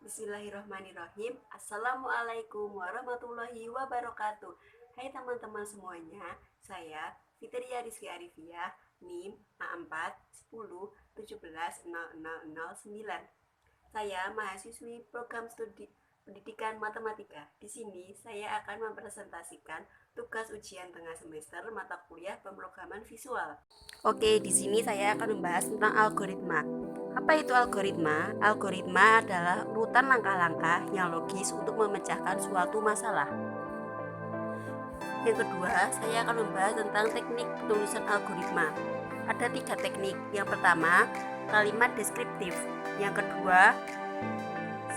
Bismillahirrahmanirrahim. Assalamualaikum warahmatullahi wabarakatuh. Hai teman-teman semuanya, saya Fitria Rizky Arifia, NIM A4 10 17 0009. Saya mahasiswi program studi pendidikan matematika. Di sini saya akan mempresentasikan tugas ujian tengah semester mata kuliah pemrograman visual. Oke, di sini saya akan membahas tentang algoritma. Apa itu algoritma? Algoritma adalah urutan langkah-langkah yang logis untuk memecahkan suatu masalah. Yang kedua, saya akan membahas tentang teknik penulisan algoritma. Ada 3 teknik. Yang pertama, kalimat deskriptif. Yang kedua,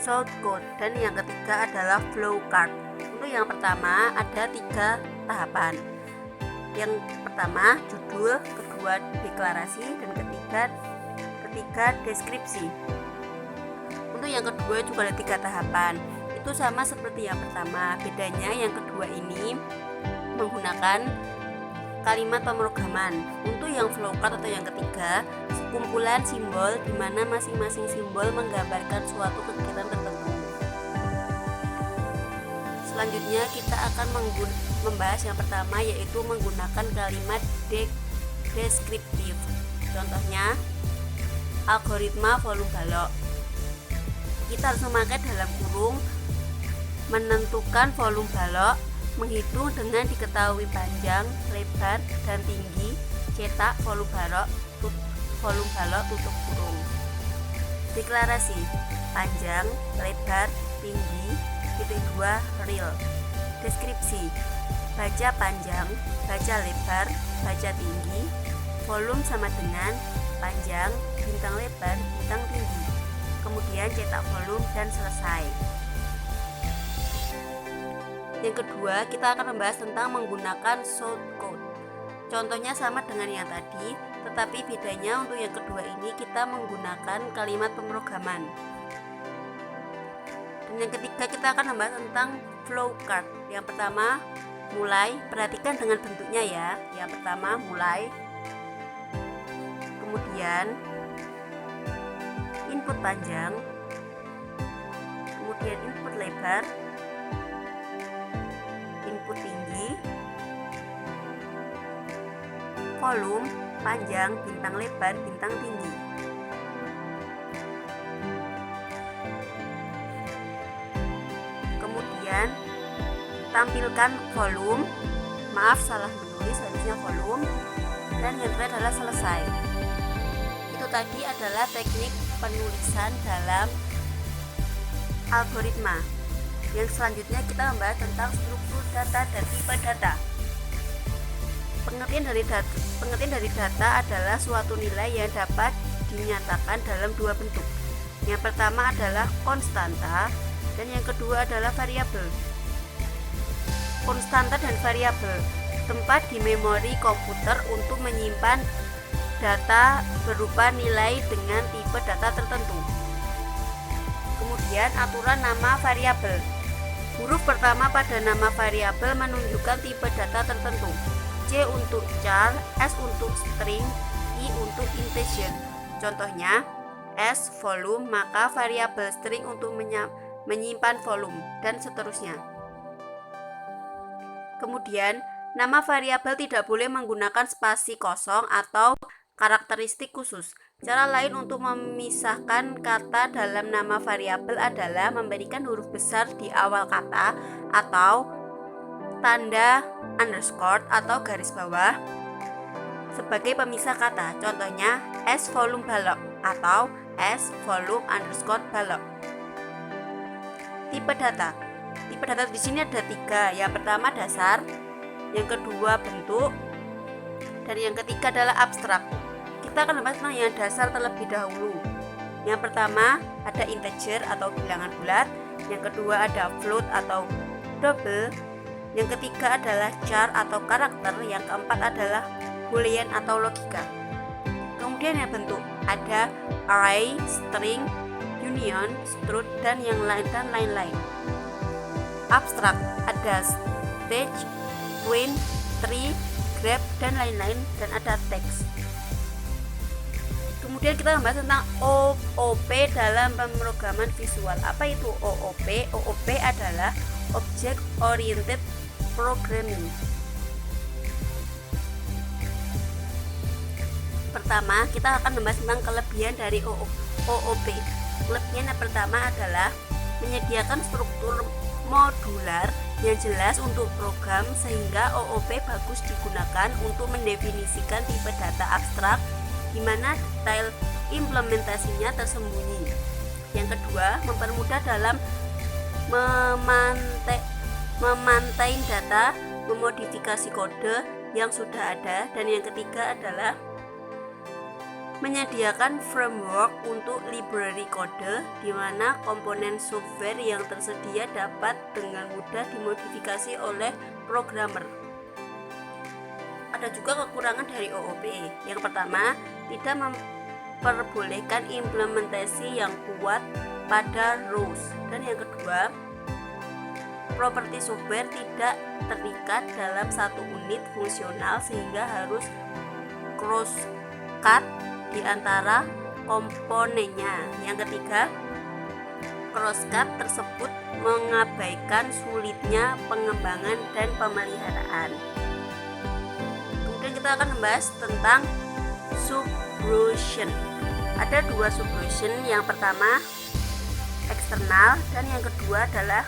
shortcode. Dan yang ketiga adalah flowchart. Untuk yang pertama, ada 3 tahapan. Yang pertama, judul, kedua, deklarasi, dan ketiga deskripsi. Untuk yang kedua juga ada 3 tahapan. Itu sama seperti yang pertama. Bedanya yang kedua ini menggunakan kalimat pemrograman. Untuk yang flowchart atau yang ketiga, kumpulan simbol di mana masing-masing simbol menggambarkan suatu kegiatan tertentu. Selanjutnya kita akan membahas yang pertama, yaitu menggunakan kalimat deskriptif. Contohnya, algoritma volume balok. Kita harus memakai dalam kurung, menentukan volume balok, menghitung dengan diketahui panjang, lebar, dan tinggi, cetak volume balok, tutup kurung. Deklarasi, panjang, lebar, tinggi, titik 2, real. Deskripsi, baja panjang, baja lebar, baja tinggi, volume sama dengan panjang, bintang lebar, bintang tinggi. Kemudian cetak volume dan selesai. Yang kedua, kita akan membahas tentang menggunakan shortcode. Contohnya sama dengan yang tadi, tetapi bedanya untuk yang kedua ini kita menggunakan kalimat pemrograman. Dan yang ketiga, kita akan membahas tentang flowchart. Yang pertama, mulai. Perhatikan dengan bentuknya ya. Yang pertama, mulai. Kemudian input panjang, kemudian input lebar, input tinggi, volume, panjang, bintang lebar, bintang tinggi. Kemudian tampilkan volume, maaf salah menulis, harusnya volume, dan yang terakhir adalah selesai. Itu tadi adalah teknik penulisan dalam algoritma. Yang selanjutnya kita membahas tentang struktur data dan tipe data. Pengertian dari data adalah suatu nilai yang dapat dinyatakan dalam 2 bentuk. Yang pertama adalah konstanta dan yang kedua adalah variabel. Konstanta dan variabel tempat di memori komputer untuk menyimpan data berupa nilai dengan tipe data tertentu. Kemudian aturan nama variabel. Huruf pertama pada nama variabel menunjukkan tipe data tertentu. C untuk char, S untuk string, I untuk integer. Contohnya, S volume, maka variabel string untuk menyimpan volume, dan seterusnya. Kemudian, nama variabel tidak boleh menggunakan spasi kosong atau karakteristik khusus. Cara lain untuk memisahkan kata dalam nama variabel adalah memberikan huruf besar di awal kata atau tanda underscore atau garis bawah sebagai pemisah kata. Contohnya, S volume balok atau S volume underscore balok. Tipe data. Tipe data di sini ada 3. Yang pertama dasar, yang kedua bentuk, dan yang ketiga adalah abstrak. Kita akan membahas tentang yang dasar terlebih dahulu. Yang pertama ada integer atau bilangan bulat, yang kedua ada float atau double, yang ketiga adalah char atau karakter, yang keempat adalah boolean atau logika. Kemudian yang bentuk ada array, string, union, struct, dan yang lain-lain. Abstrak ada stage, queen, tree, graph, dan lain-lain, dan ada teks. Kemudian kita membahas tentang OOP dalam pemrograman visual. Apa itu OOP? OOP adalah Object Oriented Programming. Pertama, kita akan membahas tentang kelebihan dari OOP. Kelebihan yang pertama adalah menyediakan struktur modular yang jelas untuk program, sehingga OOP bagus digunakan untuk mendefinisikan tipe data abstrak di mana detail implementasinya tersembunyi. Yang kedua, mempermudah dalam memantai data, memodifikasi kode yang sudah ada. Dan yang ketiga adalah menyediakan framework untuk library kode di mana komponen software yang tersedia dapat dengan mudah dimodifikasi oleh programmer. Ada juga kekurangan dari OOP. Yang pertama, tidak memperbolehkan implementasi yang kuat pada ROS. Dan yang kedua, properti software tidak terikat dalam satu unit fungsional sehingga harus cross-cut di antara komponennya. Yang ketiga, cross-cut tersebut mengabaikan sulitnya pengembangan dan pemeliharaan. Kemudian kita akan membahas tentang subversion. Ada dua subversion, yang pertama eksternal dan yang kedua adalah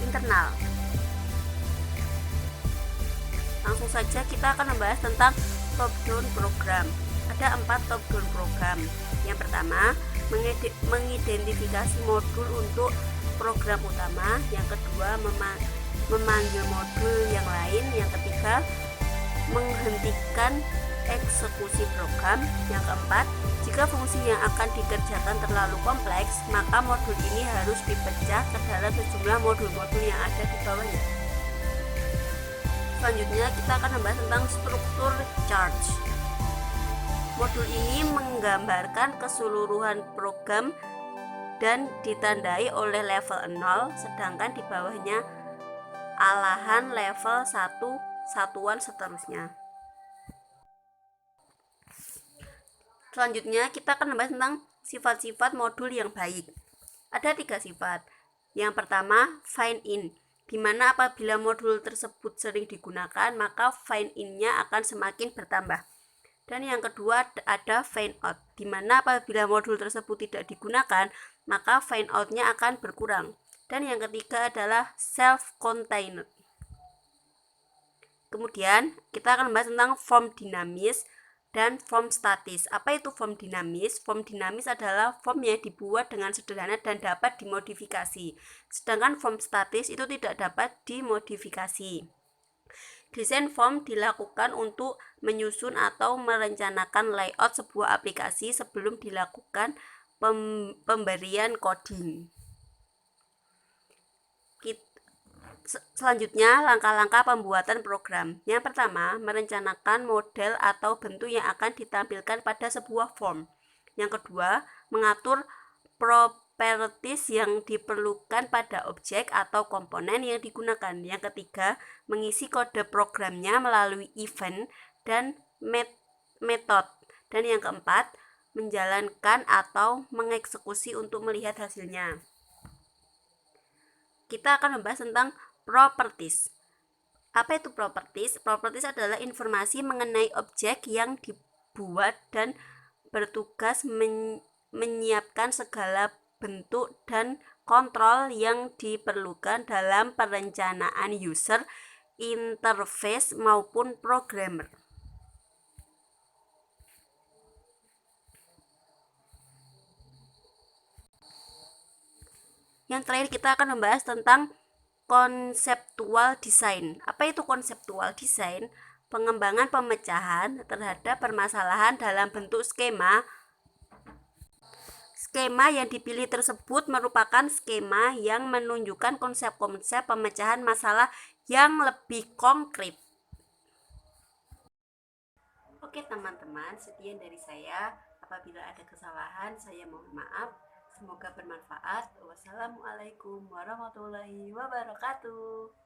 internal. Langsung saja kita akan membahas tentang top-down program. Ada 4 top-down program. Yang pertama, mengidentifikasi modul untuk program utama. Yang kedua, memanggil modul yang lain. Yang ketiga, menghentikan eksekusi program. Yang keempat, jika fungsi yang akan dikerjakan terlalu kompleks, maka modul ini harus dipecah ke dalam sejumlah modul-modul yang ada di bawahnya. Selanjutnya kita akan membahas tentang struktur charge. Modul ini menggambarkan keseluruhan program dan ditandai oleh level 0, sedangkan di bawahnya alahan level 1 satuan seterusnya. Selanjutnya kita akan membahas tentang sifat-sifat modul yang baik. Ada 3 sifat. Yang pertama, find in, di mana apabila modul tersebut sering digunakan, maka find in-nya akan semakin bertambah. Dan yang kedua ada find out, di mana apabila modul tersebut tidak digunakan, maka find out-nya akan berkurang. Dan yang ketiga adalah self-contained. Kemudian kita akan membahas tentang form dinamis dan form statis. Apa itu form dinamis? Form dinamis adalah form yang dibuat dengan sederhana dan dapat dimodifikasi. Sedangkan form statis itu tidak dapat dimodifikasi. Desain form dilakukan untuk menyusun atau merencanakan layout sebuah aplikasi sebelum dilakukan pemberian coding. Selanjutnya, langkah-langkah pembuatan program. Yang pertama, merencanakan model atau bentuk yang akan ditampilkan pada sebuah form. Yang kedua, mengatur properties yang diperlukan pada objek atau komponen yang digunakan. Yang ketiga, mengisi kode programnya melalui event dan method. Dan yang keempat, menjalankan atau mengeksekusi untuk melihat hasilnya. Kita akan membahas tentang properties. Apa itu properties? Properties adalah informasi mengenai objek yang dibuat dan bertugas menyiapkan segala bentuk dan kontrol yang diperlukan dalam perencanaan user interface maupun programmer. Yang terakhir kita akan membahas tentang konseptual design. Apa itu konseptual design? Pengembangan pemecahan terhadap permasalahan dalam bentuk skema. Skema yang dipilih tersebut merupakan skema yang menunjukkan konsep-konsep pemecahan masalah yang lebih konkret. Oke teman-teman, sekian dari saya. Apabila ada kesalahan, saya mohon maaf. Semoga bermanfaat. Wassalamualaikum warahmatullahi wabarakatuh.